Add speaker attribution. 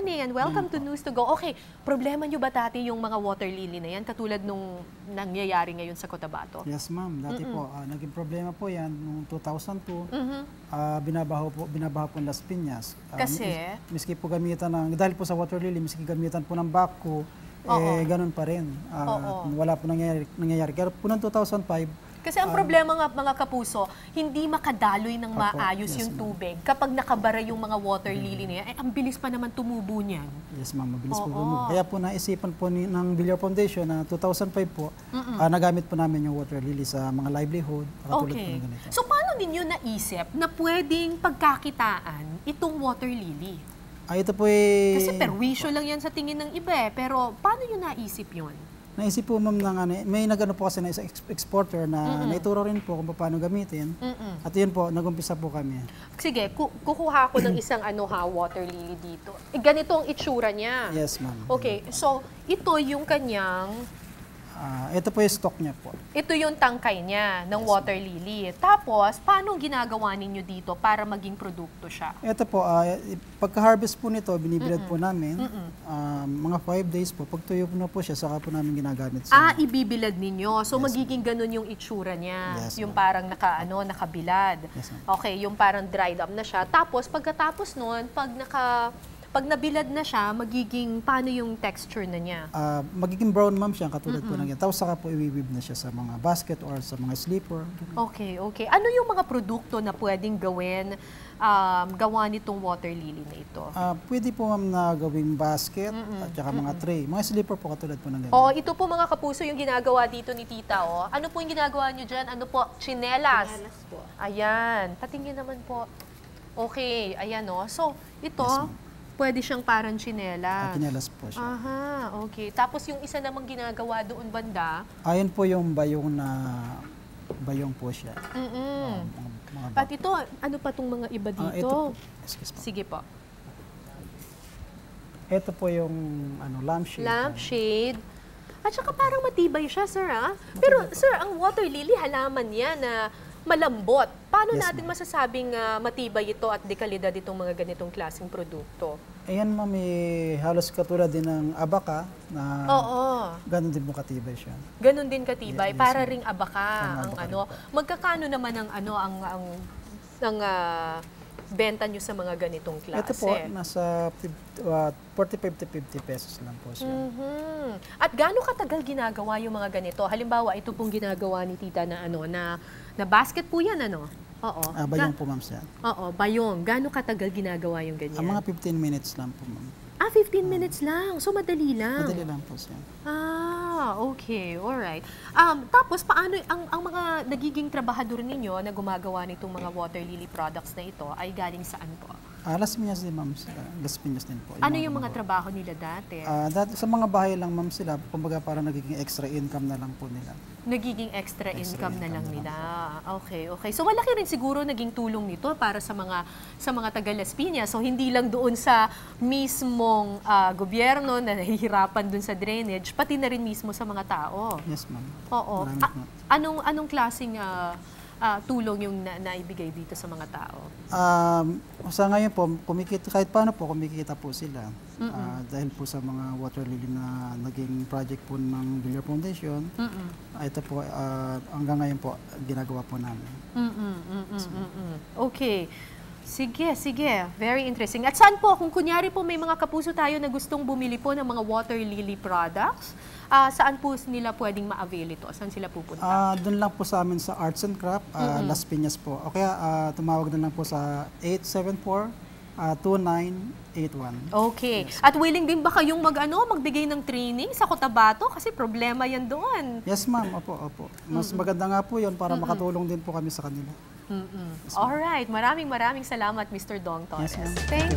Speaker 1: morning and welcome to News to Go. Okay, problema nyo ba dati yung mga water lily na yan, katulad nung nangyayari ngayon sa Cotabato?
Speaker 2: Yes, ma'am. Dati po, naging problema po yan noong 2002. Binabaho po ng Las Piñas.
Speaker 1: Kasi?
Speaker 2: Miski po gamitan ng, dahil po sa water lily, miski gamitan po ng backhoe, ganun pa rin. Wala po nangyayari. Kaya po noong 2005,
Speaker 1: kasi ang problema nga mga kapuso, hindi makadaloy ng maayos yung tubig. Kapag nakabara yung mga water lily na yan, ang bilis pa naman tumubo niyan.
Speaker 2: Yes, ma'am, mabilis po tumubo. Kaya po naisipan po ng Villar Foundation na 2005 po, nagamit po namin yung water lily sa mga livelihood.
Speaker 1: Okay. So paano ninyo naisip na pwedeng pagkakitaan itong water lily?
Speaker 2: Ito po
Speaker 1: Kasi perwisyo lang yan sa tingin ng iba pero paano nyo naisip yun?
Speaker 2: Naisip po ma'am ng may nagano po kasi na isang exporter na naituro rin po kung paano gamitin. At yun po, nagumpisa po kami.
Speaker 1: Sige, kukuha ko ng isang water lily dito. Ganito ang itsura niya.
Speaker 2: Yes, ma'am.
Speaker 1: Okay, so ito yung kanyang...
Speaker 2: ito po yung stock niya po.
Speaker 1: Ito yung tangkay niya ng water lily. Tapos, paano ginagawa ninyo dito para maging produkto siya?
Speaker 2: Ito po, pagka-harvest po nito, binibilad po namin. Mga 5 days po. Pag tuyo po na po siya, saka po namin ginagamit sa...
Speaker 1: Ibibilad ninyo. So, magiging ganun yung itsura niya.
Speaker 2: Yes,
Speaker 1: yung parang nakabilad.
Speaker 2: Yes,
Speaker 1: okay, yung parang dried up na siya. Tapos, pagkatapos nun, pag nabilad na siya, magiging paano yung texture na niya?
Speaker 2: Magiging brown ma'am siya, katulad po ng yan. Tapos saka po i-weave na siya sa mga basket or sa mga slipper.
Speaker 1: Okay, okay. Ano yung mga produkto na pwedeng gawin, gawa nitong water lily na ito?
Speaker 2: Pwede po ma'am na gawing basket at saka mga tray. Mga slipper po katulad po ng ganyan.
Speaker 1: Ito po mga kapuso yung ginagawa dito ni Tita. Ano po yung ginagawa niyo dyan? Ano po? Chinelas.
Speaker 3: Chinelas po.
Speaker 1: Ayan. Patingin naman po. Okay, ayan So, ito...
Speaker 2: Yes,
Speaker 1: pwede siyang parang tsinelas.
Speaker 2: Chinelas po siya.
Speaker 1: Aha, okay. Tapos yung isa namang ginagawa doon banda?
Speaker 2: Ayun po yung bayong po siya.
Speaker 1: At ito, ano pa itong mga iba dito?
Speaker 2: Excuse po.
Speaker 1: Sige po.
Speaker 2: Ito po yung lampshade.
Speaker 1: Lampshade. At saka parang matibay siya, sir, Pero, sir, ang water lily, halaman niya na malambot. Paano natin masasabing matibay ito at dekalidad itong mga ganitong klaseng produkto?
Speaker 2: Ayan, ma'am, halos katulad din ng abaka na ganun din mo katibay siya.
Speaker 1: Ganun din katibay, para ring abaka. Magkakano naman ang benta nyo sa mga ganitong klase?
Speaker 2: Ito po, nasa 45 to 50 pesos lang po siya.
Speaker 1: At gaano katagal ginagawa yung mga ganito? Halimbawa, ito pong ginagawa ni Tita na na basket po yan,
Speaker 2: bayong po, ma'am, siya.
Speaker 1: Bayong. Gaano katagal ginagawa yung ganyan?
Speaker 2: Mga 15 minutes lang po, ma'am.
Speaker 1: 15 minutes lang. So, madali lang.
Speaker 2: Madali lang po siya.
Speaker 1: Okay. Alright. Tapos, paano ang mga nagiging trabahador ninyo na gumagawa nitong mga water lily products na ito ay galing saan po?
Speaker 2: Las Piñas din, ma'am. Las Piñas din po.
Speaker 1: Ano yung mga trabaho nila dati?
Speaker 2: Sa mga bahay lang, ma'am, sila. Kumbaga, parang nagiging extra income na lang po nila.
Speaker 1: Nagiging extra income na lang nila. Okay. So malaki rin siguro naging tulong nito para sa mga taga Las Piñas. So hindi lang doon sa mismong gobyerno na nahihirapan doon sa drainage, pati na rin mismo sa mga tao.
Speaker 2: Yes, ma'am.
Speaker 1: Oo. Anong klaseng tulong yung naibigay dito sa mga tao?
Speaker 2: Sa ngayon po, kahit paano po, kumikita po sila. Dahil po sa mga water lily na naging project po ng Villar Foundation, ito po, hanggang ngayon po, ginagawa po namin.
Speaker 1: Okay. Sige. Very interesting. At saan po, kung kunyari po may mga kapuso tayo na gustong bumili po ng mga water lily products, saan po nila pwedeng ma-avail ito? Saan sila pupunta?
Speaker 2: Doon lang po sa amin sa Arts and Craft, Las Piñas po. O kaya tumawag na lang po sa 874-2981.
Speaker 1: Okay. Yes. At willing din ba kayong magbigay ng training sa Cotabato? Kasi problema yan doon.
Speaker 2: Yes, ma'am. Opo. Mas maganda nga po yun para makatulong din po kami sa kanila.
Speaker 1: Alright. Maraming salamat, Mr. Dong Torres.
Speaker 2: Yes,
Speaker 1: Thank